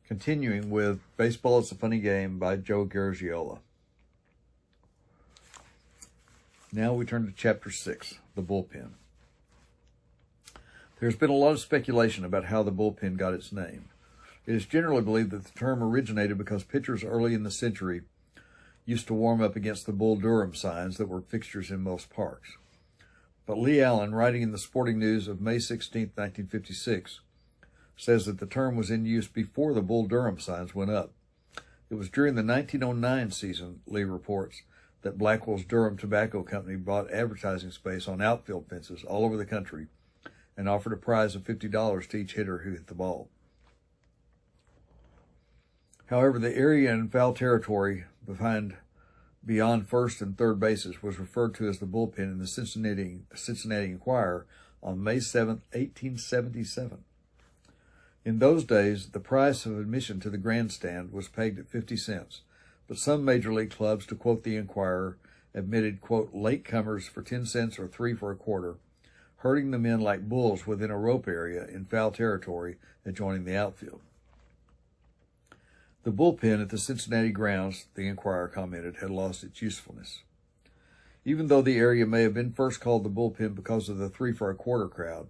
Continuing with Baseball is a Funny Game by Joe Garagiola. Now we turn to Chapter 6, the Bullpen. There's been a lot of speculation about how the bullpen got its name. It is generally believed that the term originated because pitchers early in the century used to warm up against the Bull Durham signs that were fixtures in most parks. But Lee Allen, writing in the Sporting News of May 16, 1956, says that the term was in use before the Bull Durham signs went up. It was during the 1909 season, Lee reports, that Blackwell's Durham Tobacco Company bought advertising space on outfield fences all over the country and offered a prize of $50 to each hitter who hit the ball. However, the area in foul territory beyond first and third bases was referred to as the bullpen in the Cincinnati Enquirer on May 7, 1877. In those days, the price of admission to the grandstand was pegged at 50 cents, but some major league clubs, to quote the Enquirer, admitted, quote, latecomers for 10 cents or 3 for a quarter, herding them in like bulls within a rope area in foul territory adjoining the outfield. The bullpen at the Cincinnati grounds, the Enquirer commented, had lost its usefulness. Even though the area may have been first called the bullpen because of the 3 for a quarter crowd,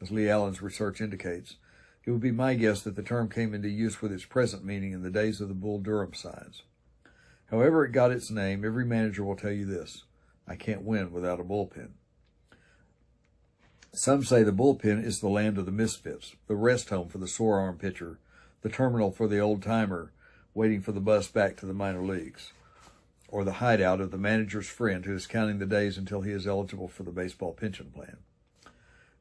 as Lee Allen's research indicates, it would be my guess that the term came into use with its present meaning in the days of the Bull Durham signs. However it got its name, every manager will tell you this: I can't win without a bullpen. Some say the bullpen is the land of the misfits, the rest home for the sore-arm pitcher, the terminal for the old-timer waiting for the bus back to the minor leagues, or the hideout of the manager's friend who is counting the days until he is eligible for the baseball pension plan.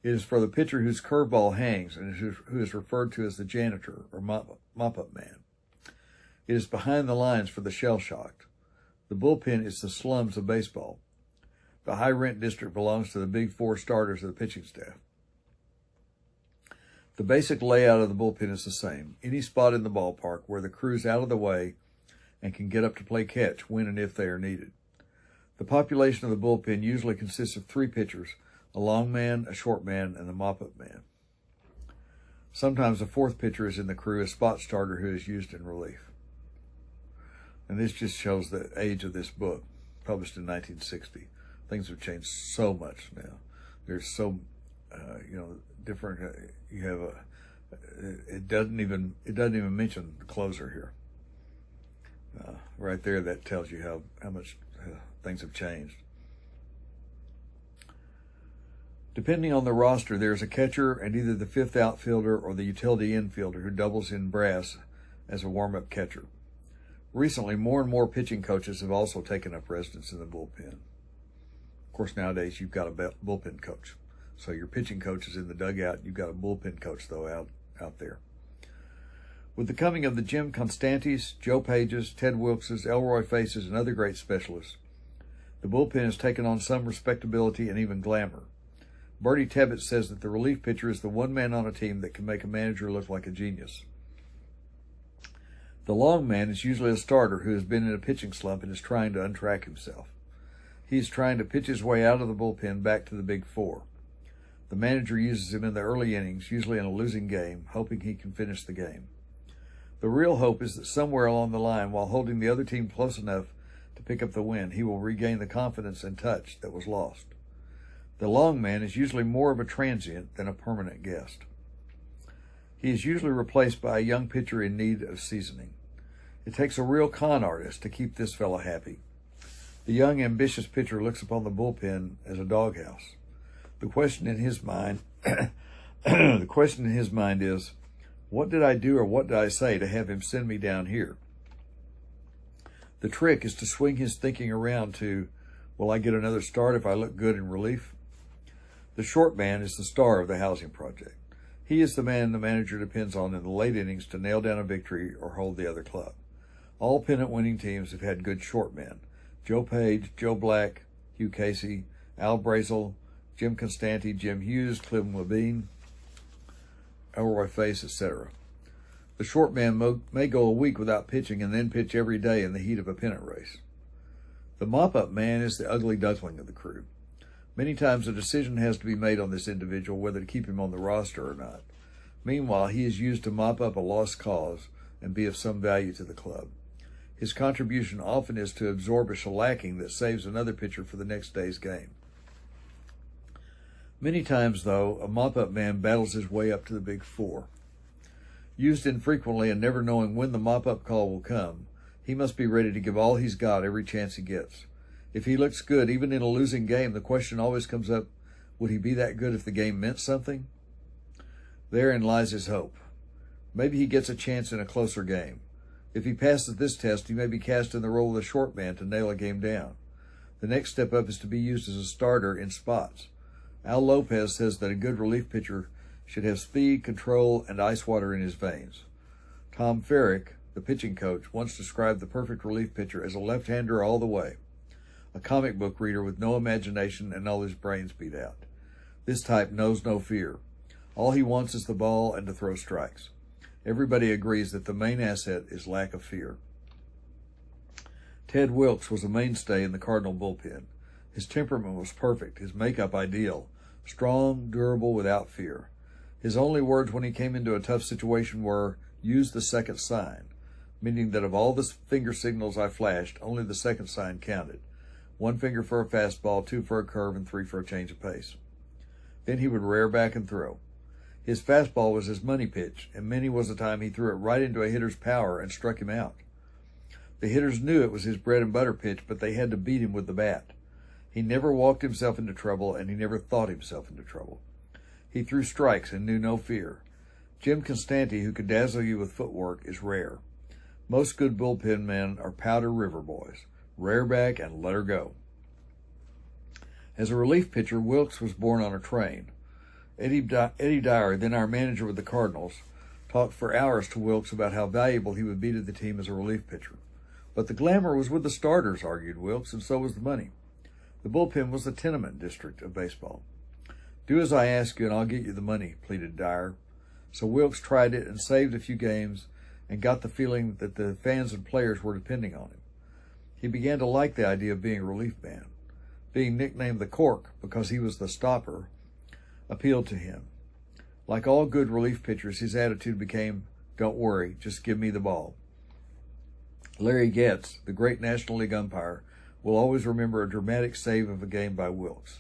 It is for the pitcher whose curveball hangs and who is referred to as the janitor or mop-up man. It is behind the lines for the shell-shocked. The bullpen is the slums of baseball. The high-rent district belongs to the big four starters of the pitching staff. The basic layout of the bullpen is the same. Any spot in the ballpark where the crew's out of the way and can get up to play catch when and if they are needed. The population of the bullpen usually consists of 3 pitchers, a long man, a short man, and a mop-up man. Sometimes a 4th pitcher is in the crew, a spot starter who is used in relief. And this just shows the age of this book, published in 1960. Things have changed so much now. There's so, different. You have it doesn't even mention the closer here. Right there, that tells you how much things have changed. Depending on the roster, there is a catcher and either the 5th outfielder or the utility infielder who doubles in brass as a warm-up catcher. Recently, more and more pitching coaches have also taken up residence in the bullpen. Of course, nowadays you've got a bullpen coach. So your pitching coach is in the dugout. You've got a bullpen coach, though, out there. With the coming of the Jim Constantes, Joe Pages, Ted Wilkses, Elroy Faces, and other great specialists, the bullpen has taken on some respectability and even glamour. Bertie Tebbett says that the relief pitcher is the one man on a team that can make a manager look like a genius. The long man is usually a starter who has been in a pitching slump and is trying to untrack himself. He is trying to pitch his way out of the bullpen back to the big four. The manager uses him in the early innings, usually in a losing game, hoping he can finish the game. The real hope is that somewhere along the line, while holding the other team close enough to pick up the win, he will regain the confidence and touch that was lost. The long man is usually more of a transient than a permanent guest. He is usually replaced by a young pitcher in need of seasoning. It takes a real con artist to keep this fellow happy. The young, ambitious pitcher looks upon the bullpen as a doghouse. The question in his mind, is, what did I do or what did I say to have him send me down here? The trick is to swing his thinking around to, will I get another start if I look good in relief? The short man is the star of the housing project. He is the man the manager depends on in the late innings to nail down a victory or hold the other club. All pennant-winning teams have had good short men. Joe Page, Joe Black, Hugh Casey, Al Brazel, Jim Constanti, Jim Hughes, Clem Levine, Elroy Face, etc. The short man may go a week without pitching and then pitch every day in the heat of a pennant race. The mop-up man is the ugly duckling of the crew. Many times a decision has to be made on this individual whether to keep him on the roster or not. Meanwhile, he is used to mop up a lost cause, and be of some value to the club. His contribution often is to absorb a shellacking that saves another pitcher for the next day's game. Many times, though, a mop-up man battles his way up to the big four. Used infrequently and never knowing when the mop-up call will come, he must be ready to give all he's got every chance he gets. If he looks good, even in a losing game, the question always comes up, would he be that good if the game meant something? Therein lies his hope. Maybe he gets a chance in a closer game. If he passes this test, he may be cast in the role of the short man to nail a game down. The next step up is to be used as a starter in spots. Al Lopez says that a good relief pitcher should have speed, control, and ice water in his veins. Tom Ferrick, the pitching coach, once described the perfect relief pitcher as a left-hander all the way, a comic book reader with no imagination and all his brains beat out. This type knows no fear. All he wants is the ball and to throw strikes. Everybody agrees that the main asset is lack of fear. Ted Wilkes was a mainstay in the Cardinal bullpen. His temperament was perfect, his makeup ideal, strong, durable, without fear. His only words when he came into a tough situation were, use the second sign, meaning that of all the finger signals I flashed, only the second sign counted. 1 finger for a fastball, 2 for a curve, and 3 for a change of pace. Then he would rear back and throw. His fastball was his money pitch, and many was the time he threw it right into a hitter's power and struck him out. The hitters knew it was his bread and butter pitch, but they had to beat him with the bat. He never walked himself into trouble, and he never thought himself into trouble. He threw strikes and knew no fear. Jim Constanti, who could dazzle you with footwork, is rare. Most good bullpen men are Powder River boys. Rear back and let her go. As a relief pitcher, Wilkes was born on a train. Eddie Dyer, then our manager with the Cardinals, talked for hours to Wilkes about how valuable he would be to the team as a relief pitcher. But the glamour was with the starters, argued Wilkes, and so was the money. The bullpen was the tenement district of baseball. Do as I ask you and I'll get you the money, pleaded Dyer. So Wilkes tried it and saved a few games and got the feeling that the fans and players were depending on him. He began to like the idea of being a relief man. Being nicknamed the Cork because he was the stopper appealed to him. Like all good relief pitchers, his attitude became, don't worry, just give me the ball. Larry Getz, the great National League umpire, will always remember a dramatic save of a game by Wilkes.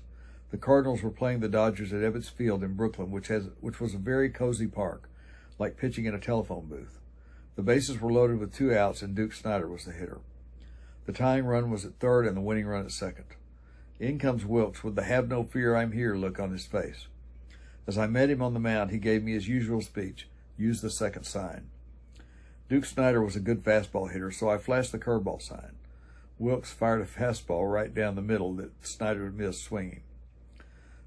The Cardinals were playing the Dodgers at Ebbets Field in Brooklyn, which was a very cozy park, like pitching in a telephone booth. The bases were loaded with 2 outs, and Duke Snider was the hitter. The tying run was at third and the winning run at second. In comes Wilkes with the have no fear, I'm here look on his face. As I met him on the mound, he gave me his usual speech, use the second sign. Duke Snider was a good fastball hitter, so I flashed the curveball sign. Wilkes fired a fastball right down the middle that Snider would miss swinging.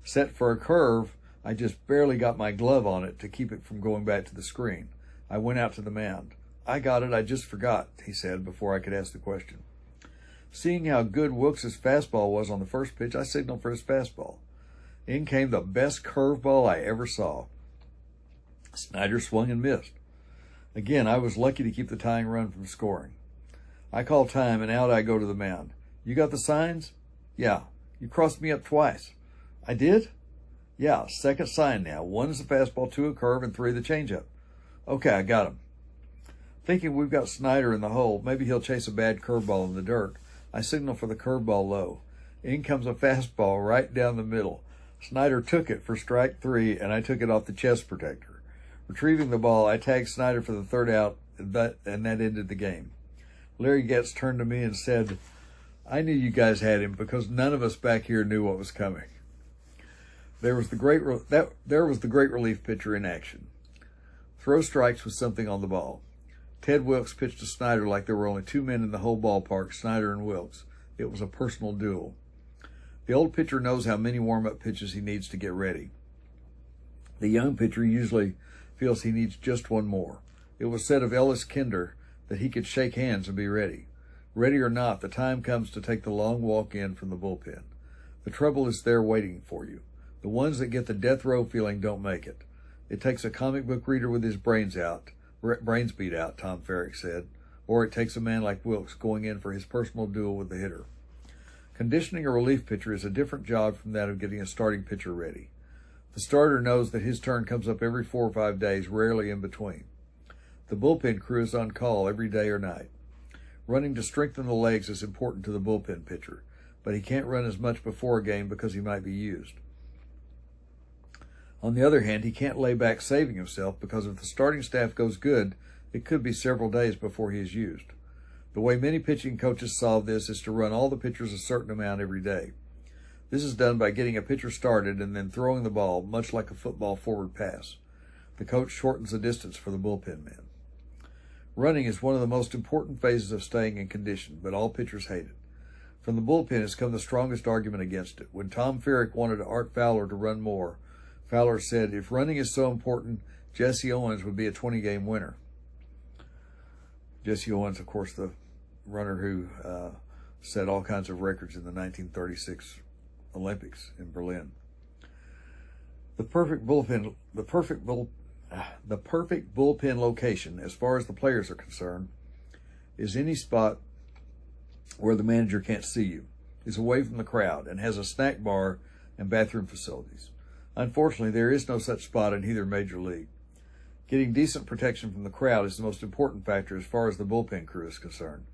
Set for a curve, I just barely got my glove on it to keep it from going back to the screen. I went out to the mound. I got it, I just forgot, he said before I could ask the question. Seeing how good Wilkes' fastball was on the first pitch, I signaled for his fastball. In came the best curveball I ever saw. Snider swung and missed. Again, I was lucky to keep the tying run from scoring. I call time, and out I go to the mound. You got the signs? Yeah. You crossed me up twice. I did? Yeah, second sign now. 1 is the fastball, 2 a curve, and 3 the changeup. Okay, I got him. Thinking we've got Snider in the hole, maybe he'll chase a bad curveball in the dirt, I signal for the curveball low. In comes a fastball right down the middle. Snider took it for strike 3, and I took it off the chest protector. Retrieving the ball, I tagged Snider for the 3rd out, and that ended the game. Larry Getz turned to me and said, I knew you guys had him because none of us back here knew what was coming. There was the great relief pitcher in action. Throw strikes with something on the ball. Ted Wilkes pitched to Snider like there were only 2 men in the whole ballpark, Snider and Wilkes. It was a personal duel. The old pitcher knows how many warm-up pitches he needs to get ready. The young pitcher usually feels he needs just one more. It was said of Ellis Kinder that he could shake hands and be ready. Ready or not, the time comes to take the long walk in from the bullpen. The trouble is there waiting for you. The ones that get the death row feeling don't make it. It takes a comic book reader with his brains beat out, Tom Ferrick said, or it takes a man like Wilkes going in for his personal duel with the hitter. Conditioning a relief pitcher is a different job from that of getting a starting pitcher ready. The starter knows that his turn comes up every 4 or 5 days, rarely in between. The bullpen crew is on call every day or night. Running to strengthen the legs is important to the bullpen pitcher, but he can't run as much before a game because he might be used. On the other hand, he can't lay back saving himself because if the starting staff goes good, it could be several days before he is used. The way many pitching coaches solve this is to run all the pitchers a certain amount every day. This is done by getting a pitcher started and then throwing the ball, much like a football forward pass. The coach shortens the distance for the bullpen men. Running is one of the most important phases of staying in condition, but all pitchers hate it. From the bullpen has come the strongest argument against it. When Tom Ferrick wanted Art Fowler to run more, Fowler said, "If running is so important, Jesse Owens would be a 20-game winner." Jesse Owens, of course, the runner who set all kinds of records in the 1936 Olympics in Berlin. The perfect bullpen location, as far as the players are concerned, is any spot where the manager can't see you, is away from the crowd, and has a snack bar and bathroom facilities. Unfortunately, there is no such spot in either major league. Getting decent protection from the crowd is the most important factor as far as the bullpen crew is concerned.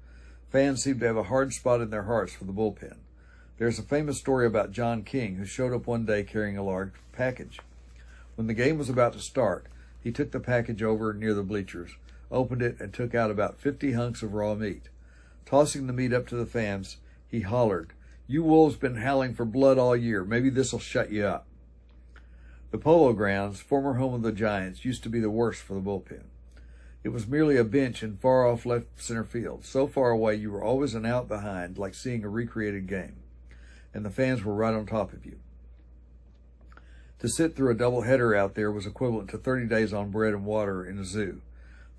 Fans seem to have a hard spot in their hearts for the bullpen. There's a famous story about John King, who showed up one day carrying a large package. When the game was about to start, he took the package over near the bleachers, opened it, and took out about 50 hunks of raw meat. Tossing the meat up to the fans, he hollered, "You wolves been howling for blood all year. Maybe this'll shut you up." The Polo Grounds, former home of the Giants, used to be the worst for the bullpen. It was merely a bench in far-off left center field, so far away you were always an out behind, like seeing a recreated game, and the fans were right on top of you. To sit through a doubleheader out there was equivalent to 30 days on bread and water in a zoo.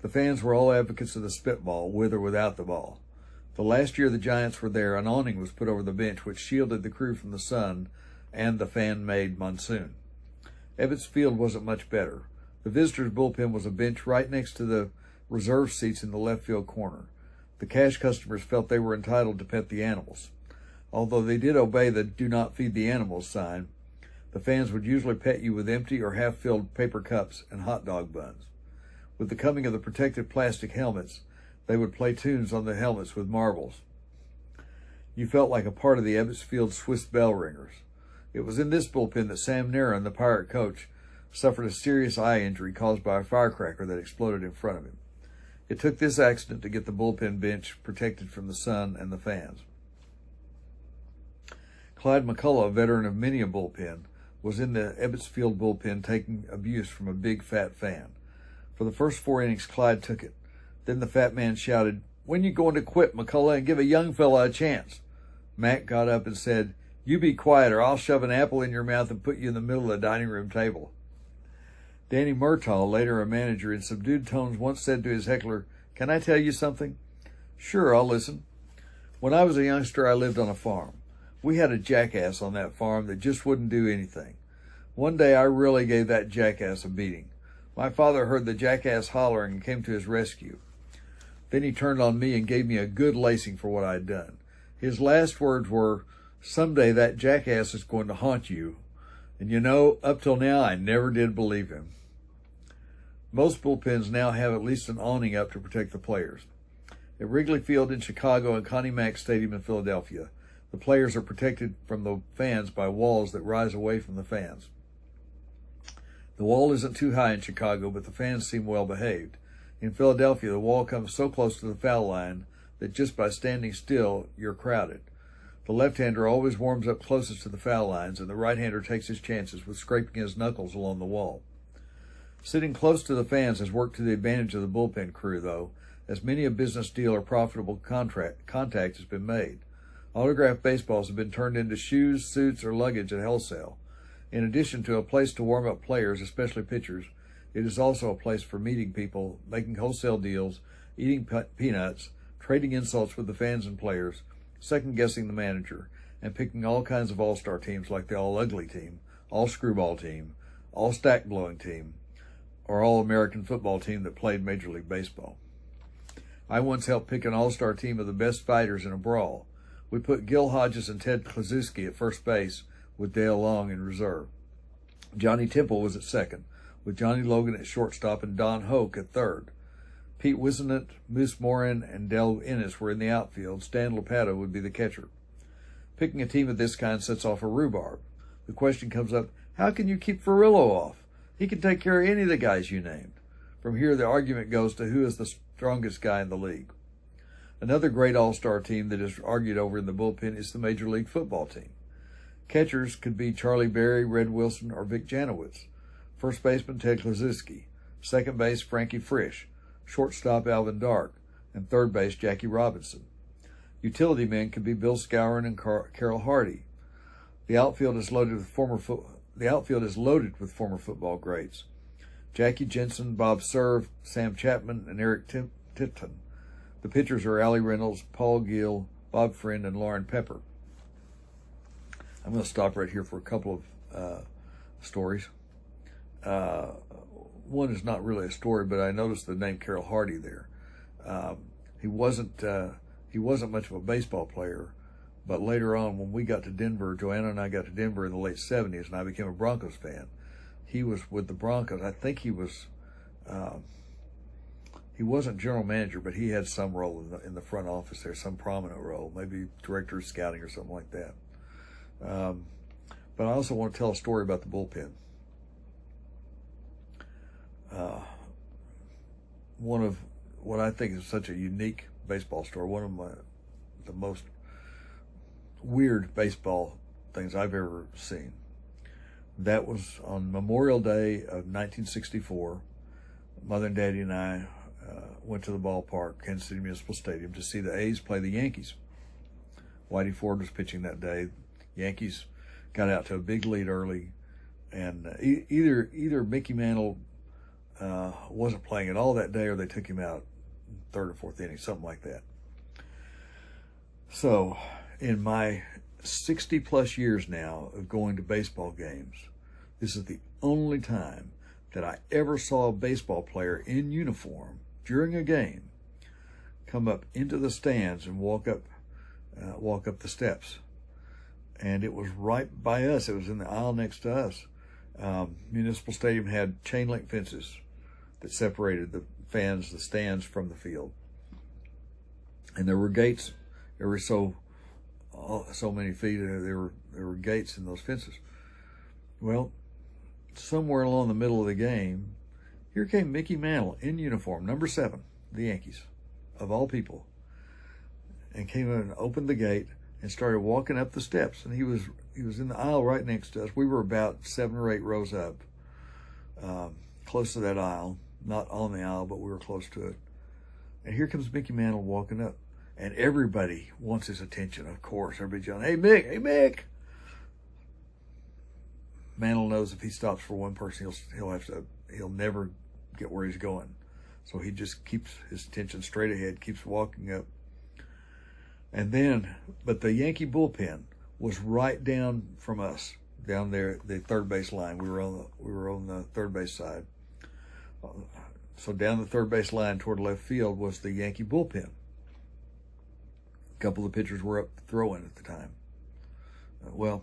The fans were all advocates of the spitball, with or without the ball. The last year the Giants were there, an awning was put over the bench which shielded the crew from the sun and the fan-made monsoon. Ebbets Field wasn't much better. The visitors' bullpen was a bench right next to the reserve seats in the left field corner. The cash customers felt they were entitled to pet the animals. Although they did obey the "do not feed the animals" sign, the fans would usually pet you with empty or half-filled paper cups and hot dog buns. With the coming of the protective plastic helmets, they would play tunes on the helmets with marbles. You felt like a part of the Ebbets Field Swiss bell ringers. It was in this bullpen that Sam Narron, the Pirate coach, suffered a serious eye injury caused by a firecracker that exploded in front of him. It took this accident to get the bullpen bench protected from the sun and the fans. Clyde McCullough, a veteran of many a bullpen, was in the Ebbets Field bullpen taking abuse from a big fat fan. For the first 4 innings, Clyde took it. Then the fat man shouted, "When you going to quit, McCullough, and give a young fella a chance?" Mac got up and said, "You be quiet or I'll shove an apple in your mouth and put you in the middle of the dining room table." Danny Murtaugh, later a manager, in subdued tones once said to his heckler, "Can I tell you something?" "Sure, I'll listen." "When I was a youngster, I lived on a farm. We had a jackass on that farm that just wouldn't do anything. One day I really gave that jackass a beating. My father heard the jackass hollering and came to his rescue. Then he turned on me and gave me a good lacing for what I'd done. His last words were, 'Someday that jackass is going to haunt you.' And you know, up till now, I never did believe him." Most bullpens now have at least an awning up to protect the players. At Wrigley Field in Chicago and Connie Mack Stadium in Philadelphia, the players are protected from the fans by walls that rise away from the fans. The wall isn't too high in Chicago, but the fans seem well behaved. In Philadelphia, the wall comes so close to the foul line that just by standing still, you're crowded. The left-hander always warms up closest to the foul lines, and the right-hander takes his chances with scraping his knuckles along the wall. Sitting close to the fans has worked to the advantage of the bullpen crew, though, as many a business deal or profitable contact has been made. Autographed baseballs have been turned into shoes, suits, or luggage at wholesale. In addition to a place to warm up players, especially pitchers, it is also a place for meeting people, making wholesale deals, eating peanuts, trading insults with the fans and players, second-guessing the manager, and picking all kinds of all-star teams like the all-ugly team, all-screwball team, all-stack-blowing team, or all-American football team that played Major League Baseball. I once helped pick an all-star team of the best fighters in a brawl. We put Gil Hodges and Ted Kluszewski at first base with Dale Long in reserve. Johnny Temple was at second, with Johnny Logan at shortstop and Don Hoke at third. Pete Wisenant, Moose Morin, and Del Ennis were in the outfield. Stan Lopato would be the catcher. Picking a team of this kind sets off a rhubarb. The question comes up, how can you keep Furillo off? He can take care of any of the guys you named. From here, the argument goes to who is the strongest guy in the league. Another great all-star team that is argued over in the bullpen is the Major League Football team. Catchers could be Charlie Berry, Red Wilson, or Vic Janowitz. First baseman, Ted Klaczewski. Second base, Frankie Frisch. Shortstop, Alvin Dark. And third base, Jackie Robinson. Utility men could be Bill Skowron and Carroll Hardy. The outfield is loaded with former football greats. Jackie Jensen, Bob Serve, Sam Chapman, and Eric Tipton. The pitchers are Allie Reynolds, Paul Gill, Bob Friend, and Lauren Pepper. I'm going to stop right here for a couple of stories. One is not really a story, but I noticed the name Carroll Hardy there. He wasn't much of a baseball player, but later on when we got to Denver, Joanna and I got to Denver in the late 70s, and I became a Broncos fan. He was with the Broncos. I think he wasn't general manager, but he had some role in the front office there, some prominent role, maybe director of scouting or something like that. But I also want to tell a story about the bullpen. One of what I think is such a unique baseball story, one of the most weird baseball things I've ever seen. That was on Memorial Day of 1964. Mother and Daddy and I went to the ballpark, Kansas City Municipal Stadium, to see the A's play the Yankees. Whitey Ford was pitching that day. Yankees got out to a big lead early, and either Mickey Mantle wasn't playing at all that day, or they took him out third or fourth inning, something like that. So, in my 60 plus years now of going to baseball games, this is the only time that I ever saw a baseball player in uniform during a game come up into the stands and walk up the steps. And it was right by us. It was in the aisle next to us. Municipal Stadium had chain link fences that separated the stands from the field. And there were gates every so many feet. There were gates in those fences. Well, somewhere along the middle of the game, here came Mickey Mantle in uniform, number 7, the Yankees, of all people, and came in and opened the gate and started walking up the steps. And he was in the aisle right next to us. We were about 7 or 8 rows up, close to that aisle, not on the aisle, but we were close to it. And here comes Mickey Mantle walking up, and everybody wants his attention. Of course, everybody's yelling, "Hey Mick! Hey Mick!" Mantle knows if he stops for one person, he'll never get where he's going. So he just keeps his attention straight ahead, keeps walking up. And then, but the Yankee bullpen was right down from us, down there, the third base line. We were on the third base side. So down the third base line toward left field was the Yankee bullpen. A couple of pitchers were up throwing at the time. Well,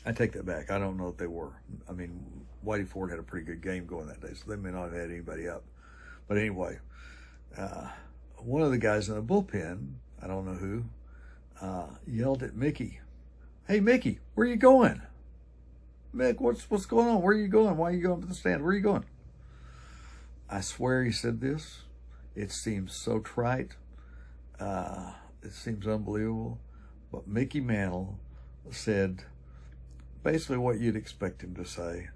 I take that back. I don't know if they were. I mean, Whitey Ford had a pretty good game going that day, so they may not have had anybody up. But anyway, one of the guys in the bullpen, I don't know who, yelled at Mickey, "Hey Mickey, where you going? Mick, what's going on? Where are you going? Why are you going to the stand? Where are you going?" I swear he said this. It seems so trite. It seems unbelievable. But Mickey Mantle said basically what you'd expect him to say.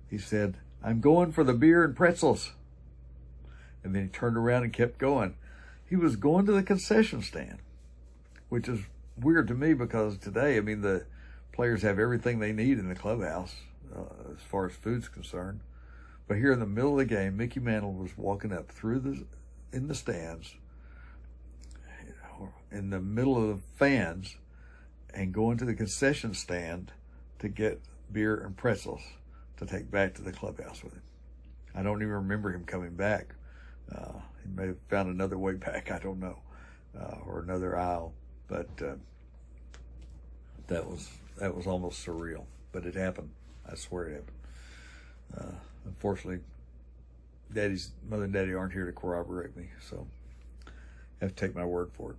He said, "I'm going for the beer and pretzels." And then he turned around and kept going. He was going to the concession stand, which is weird to me because today, I mean, the players have everything they need in the clubhouse as far as food's concerned. But here in the middle of the game, Mickey Mantle was walking up in the stands, in the middle of the fans, and going to the concession stand to get beer and pretzels to take back to the clubhouse with him. I don't even remember him coming back. He may have found another way back, I don't know, or another aisle. But that was almost surreal. But it happened. I swear it happened. Unfortunately, mother and daddy aren't here to corroborate me, so I have to take my word for it.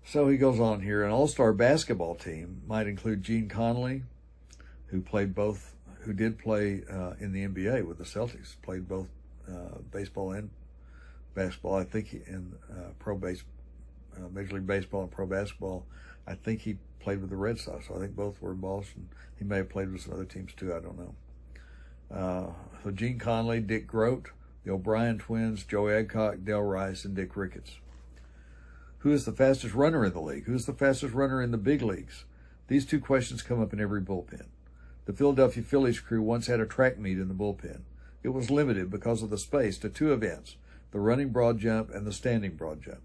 So he goes on here. An all-star basketball team might include Gene Conley, who did play in the NBA with the Celtics, played both baseball and basketball. I think in Major League Baseball and pro basketball. I think he played with the Red Sox, so I think both were in Boston. He may have played with some other teams too, I don't know. So Gene Conley, Dick Grote, the O'Brien twins, Joe Adcock, Del Rice, and Dick Ricketts. Who is the fastest runner in the league? Who is the fastest runner in the big leagues? These two questions come up in every bullpen. The Philadelphia Phillies crew once had a track meet in the bullpen. It was limited because of the space to two events, the running broad jump and the standing broad jump.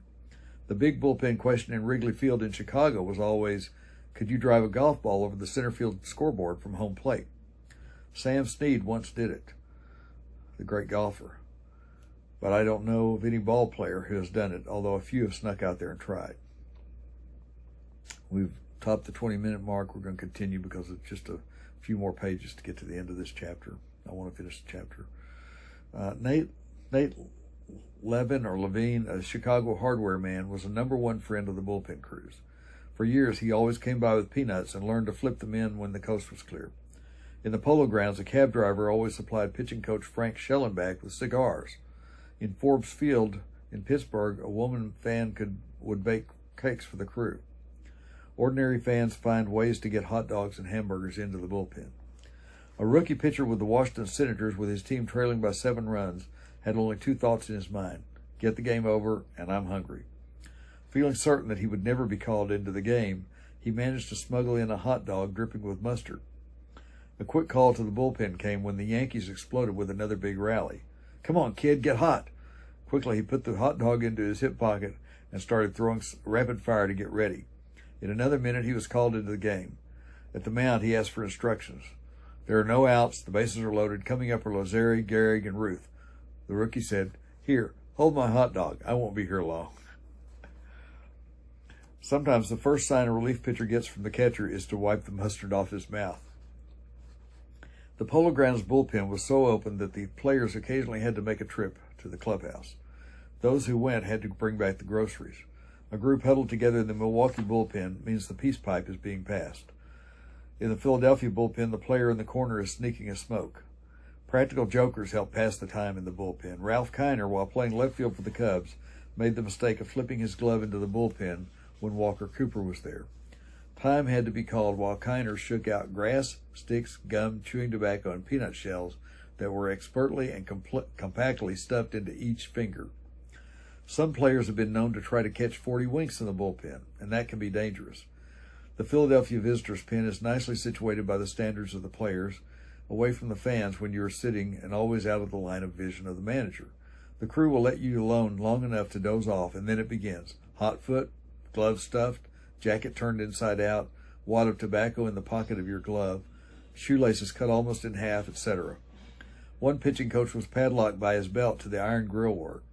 The big bullpen question in Wrigley Field in Chicago was always, could you drive a golf ball over the center field scoreboard from home plate? Sam Snead once did it, the great golfer. But I don't know of any ball player who has done it, although a few have snuck out there and tried. We've topped the 20-minute mark. We're going to continue because it's just a few more pages to get to the end of this chapter. I want to finish the chapter. Nate Levine, a Chicago hardware man, was a #1 friend of the bullpen crews. For years, he always came by with peanuts and learned to flip them in when the coast was clear. In the Polo Grounds, a cab driver always supplied pitching coach Frank Schellenbach with cigars. In Forbes Field in Pittsburgh, a woman fan would bake cakes for the crew. Ordinary fans find ways to get hot dogs and hamburgers into the bullpen. A rookie pitcher with the Washington Senators, with his team trailing by 7 runs, had only 2 thoughts in his mind: get the game over, and I'm hungry. Feeling certain that he would never be called into the game, he managed to smuggle in a hot dog dripping with mustard. A quick call to the bullpen came when the Yankees exploded with another big rally. Come on, kid, get hot. Quickly, he put the hot dog into his hip pocket and started throwing rapid fire to get ready. In another minute, he was called into the game. At the mound, he asked for instructions. There are no outs. The bases are loaded. Coming up are Lazari, Gehrig, and Ruth. The rookie said, "Here, hold my hot dog. I won't be here long." Sometimes the first sign a relief pitcher gets from the catcher is to wipe the mustard off his mouth. The Polo Grounds bullpen was so open that the players occasionally had to make a trip to the clubhouse. Those who went had to bring back the groceries. A group huddled together in the Milwaukee bullpen means the peace pipe is being passed. In the Philadelphia bullpen, the player in the corner is sneaking a smoke. Practical jokers help pass the time in the bullpen. Ralph Kiner, while playing left field for the Cubs, made the mistake of flipping his glove into the bullpen when Walker Cooper was there. Time had to be called while Kiner shook out grass, sticks, gum, chewing tobacco, and peanut shells that were expertly and compactly stuffed into each finger. Some players have been known to try to catch 40 winks in the bullpen, and that can be dangerous. The Philadelphia visitors' pen is nicely situated by the standards of the players, away from the fans when you are sitting, and always out of the line of vision of the manager. The crew will let you alone long enough to doze off, and then it begins. Hot foot, gloves stuffed, jacket turned inside out, wad of tobacco in the pocket of your glove, shoelaces cut almost in half, etc. One pitching coach was padlocked by his belt to the iron grill work.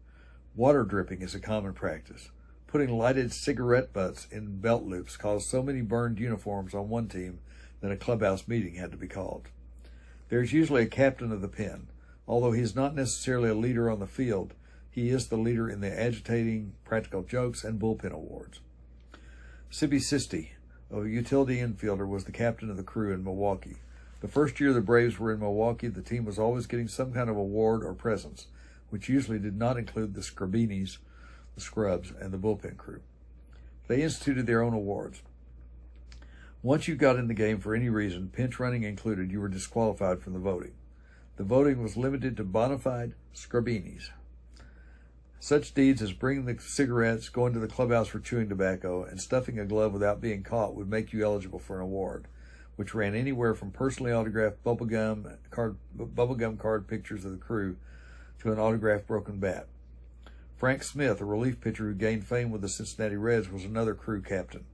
Water dripping is a common practice. Putting lighted cigarette butts in belt loops caused so many burned uniforms on one team that a clubhouse meeting had to be called. There is usually a captain of the pen. Although he is not necessarily a leader on the field, he is the leader in the agitating, practical jokes, and bullpen awards. Sibby Sisti, a utility infielder, was the captain of the crew in Milwaukee. The first year the Braves were in Milwaukee, the team was always getting some kind of award or presents, which usually did not include the Scrabinis, the Scrubs, and the bullpen crew. They instituted their own awards. Once you got in the game for any reason, pinch running included, you were disqualified from the voting. The voting was limited to bona fide Scrabinis. Such deeds as bringing the cigarettes, going to the clubhouse for chewing tobacco, and stuffing a glove without being caught would make you eligible for an award, which ran anywhere from personally autographed bubblegum card pictures of the crew to an autographed broken bat. Frank Smith, a relief pitcher who gained fame with the Cincinnati Reds, was another crew captain.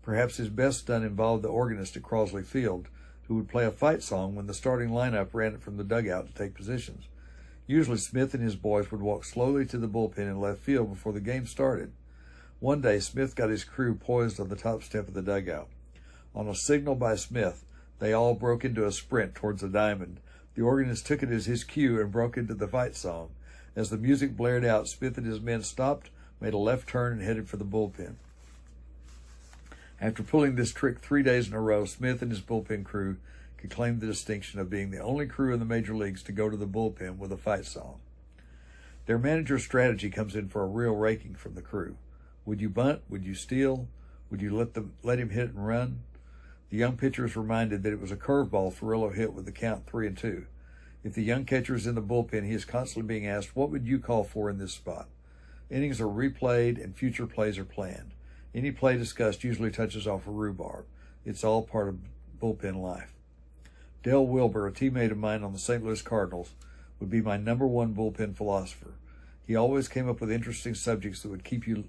Perhaps his best stunt involved the organist at Crosley Field, who would play a fight song when the starting lineup ran it from the dugout to take positions. Usually Smith and his boys would walk slowly to the bullpen in left field before the game started. One day, Smith got his crew poised on the top step of the dugout. On a signal by Smith, they all broke into a sprint towards the diamond, The organist took it as his cue and broke into the fight song. As the music blared out, Smith and his men stopped, made a left turn, and headed for the bullpen. After pulling this trick 3 days in a row, Smith and his bullpen crew could claim the distinction of being the only crew in the major leagues to go to the bullpen with a fight song. Their manager's strategy comes in for a real raking from the crew. Would you bunt? Would you steal? Would you let him hit and run? The young pitcher is reminded that it was a curveball Ferrillo hit with the count 3-2. If the young catcher is in the bullpen, he is constantly being asked, what would you call for in this spot? Innings are replayed and future plays are planned. Any play discussed usually touches off a rhubarb. It's all part of bullpen life. Dale Wilbur, a teammate of mine on the St. Louis Cardinals, would be my number one bullpen philosopher. He always came up with interesting subjects that would keep you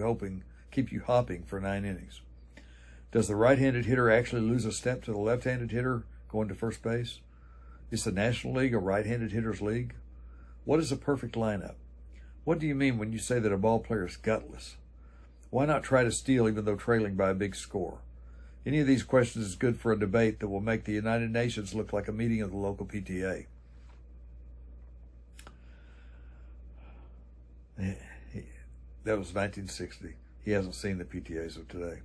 hopping for 9 innings. Does the right-handed hitter actually lose a step to the left-handed hitter going to first base? Is the National League a right-handed hitter's league? What is a perfect lineup? What do you mean when you say that a ball player is gutless? Why not try to steal even though trailing by a big score? Any of these questions is good for a debate that will make the United Nations look like a meeting of the local PTA. That was 1960. He hasn't seen the PTAs of today.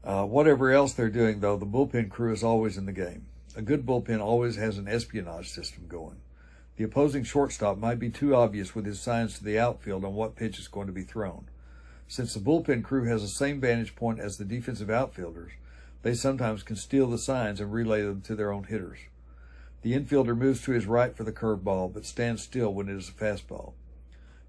Whatever else they're doing, though, the bullpen crew is always in the game. A good bullpen always has an espionage system going. The opposing shortstop might be too obvious with his signs to the outfield on what pitch is going to be thrown. Since the bullpen crew has the same vantage point as the defensive outfielders, they sometimes can steal the signs and relay them to their own hitters. The infielder moves to his right for the curveball, but stands still when it is a fastball.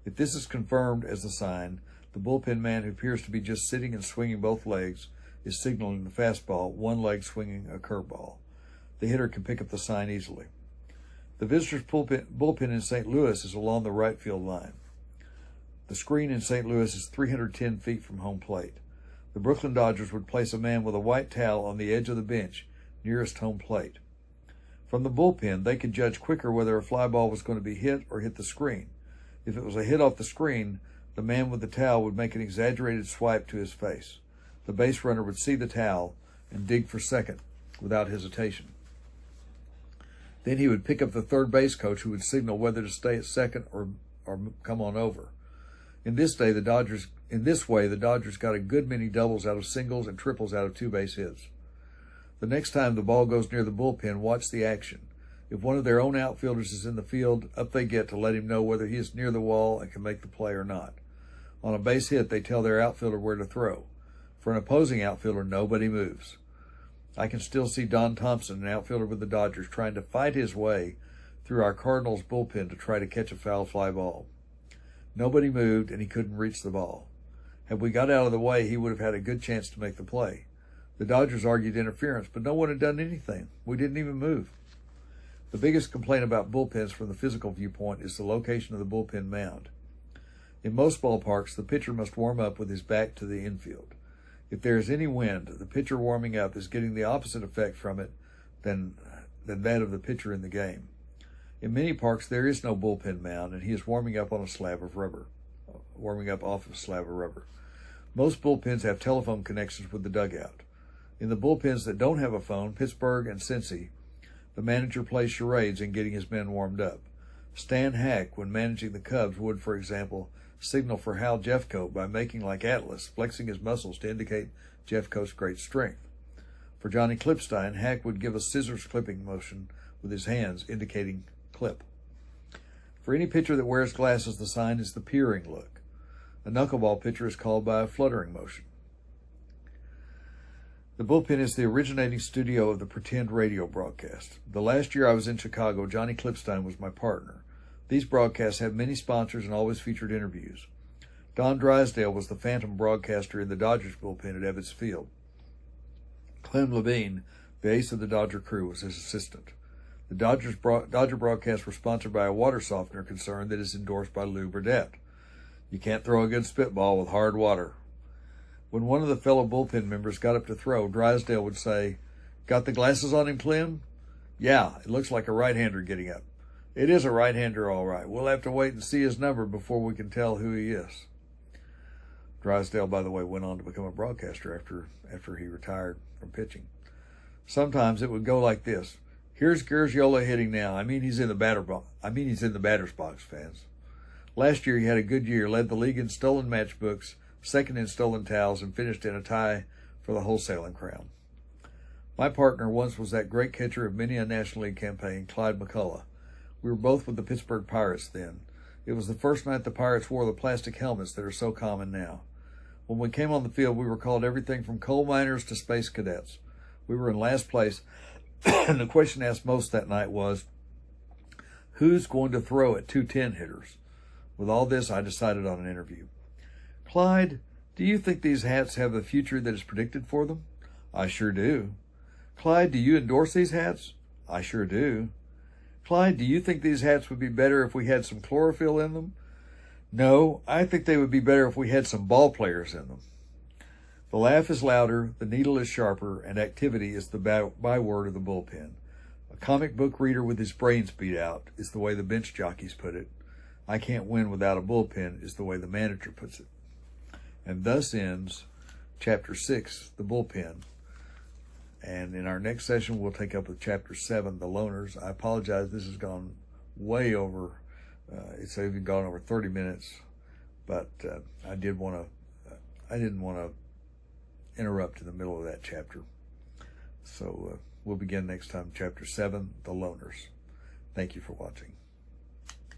If this is confirmed as the sign, the bullpen man who appears to be just sitting and swinging both legs is signaling the fastball, one leg swinging a curveball. The hitter can pick up the sign easily. The visitors' bullpen in St. Louis is along the right field line. The screen in St. Louis is 310 feet from home plate. The Brooklyn Dodgers would place a man with a white towel on the edge of the bench nearest home plate. From the bullpen, they could judge quicker whether a fly ball was going to be hit or hit the screen. If it was a hit off the screen, the man with the towel would make an exaggerated swipe to his face. The base runner would see the towel and dig for second without hesitation. Then he would pick up the third base coach, who would signal whether to stay at second or come on over. In this way, the Dodgers got a good many doubles out of singles and triples out of 2 base hits. The next time the ball goes near the bullpen, watch the action. If one of their own outfielders is in the field, up they get to let him know whether he is near the wall and can make the play or not. On a base hit, they tell their outfielder where to throw. For an opposing outfielder, nobody moves. I can still see Don Thompson, an outfielder with the Dodgers, trying to fight his way through our Cardinals bullpen to try to catch a foul fly ball. Nobody moved, and he couldn't reach the ball. Had we got out of the way, he would have had a good chance to make the play. The Dodgers argued interference, but no one had done anything. We didn't even move. The biggest complaint about bullpens from the physical viewpoint is the location of the bullpen mound. In most ballparks, the pitcher must warm up with his back to the infield. If there is any wind, the pitcher warming up is getting the opposite effect from it than that of the pitcher in the game. In many parks, there is no bullpen mound, and he is warming up off a slab of rubber. Most bullpens have telephone connections with the dugout. In the bullpens that don't have a phone, Pittsburgh and Cincy, the manager plays charades in getting his men warmed up. Stan Hack, when managing the Cubs, would, for example, signal for Hal Jeffcoat by making like Atlas, flexing his muscles to indicate Jeffcoat's great strength. For Johnny Clipstein, Hack would give a scissors clipping motion with his hands, indicating clip. For any pitcher that wears glasses, the sign is the peering look. A knuckleball pitcher is called by a fluttering motion. The bullpen is the originating studio of the pretend radio broadcast. The last year I was in Chicago, Johnny Clipstein was my partner. These broadcasts have many sponsors and always featured interviews. Don Drysdale was the phantom broadcaster in the Dodgers bullpen at Ebbets Field. Clem Levine, the ace of the Dodger crew, was his assistant. The Dodger broadcasts were sponsored by a water softener concern that is endorsed by Lou Burdett. You can't throw a good spitball with hard water. When one of the fellow bullpen members got up to throw, Drysdale would say, "Got the glasses on him, Clem?" "Yeah, it looks like a right-hander getting up." "It is a right-hander, all right. We'll have to wait and see his number before we can tell who he is." Drysdale, by the way, went on to become a broadcaster after he retired from pitching. Sometimes it would go like this. Here's Garagiola hitting now. I mean, he's in the batter's box, fans. Last year, he had a good year, led the league in stolen matchbooks, second in stolen towels, and finished in a tie for the wholesaling crown. My partner once was that great catcher of many a National League campaign, Clyde McCullough. We were both with the Pittsburgh Pirates then. It was the first night the Pirates wore the plastic helmets that are so common now. When we came on the field, we were called everything from coal miners to space cadets. We were in last place, and the question asked most that night was, who's going to throw at 210 hitters? With all this, I decided on an interview. Clyde, do you think these hats have the future that is predicted for them? I sure do. Clyde, do you endorse these hats? I sure do. Clyde, do you think these hats would be better if we had some chlorophyll in them? No, I think they would be better if we had some ball players in them. The laugh is louder, the needle is sharper, and activity is the byword of the bullpen. A comic book reader with his brains beat out is the way the bench jockeys put it. I can't win without a bullpen is the way the manager puts it. And thus ends Chapter 6, the bullpen. And in our next session, we'll take up with Chapter 7, the loners. I apologize, this has gone way over. It's even gone over 30 minutes, but I didn't want to interrupt in the middle of that chapter. So we'll begin next time, Chapter 7, the loners. Thank you for watching.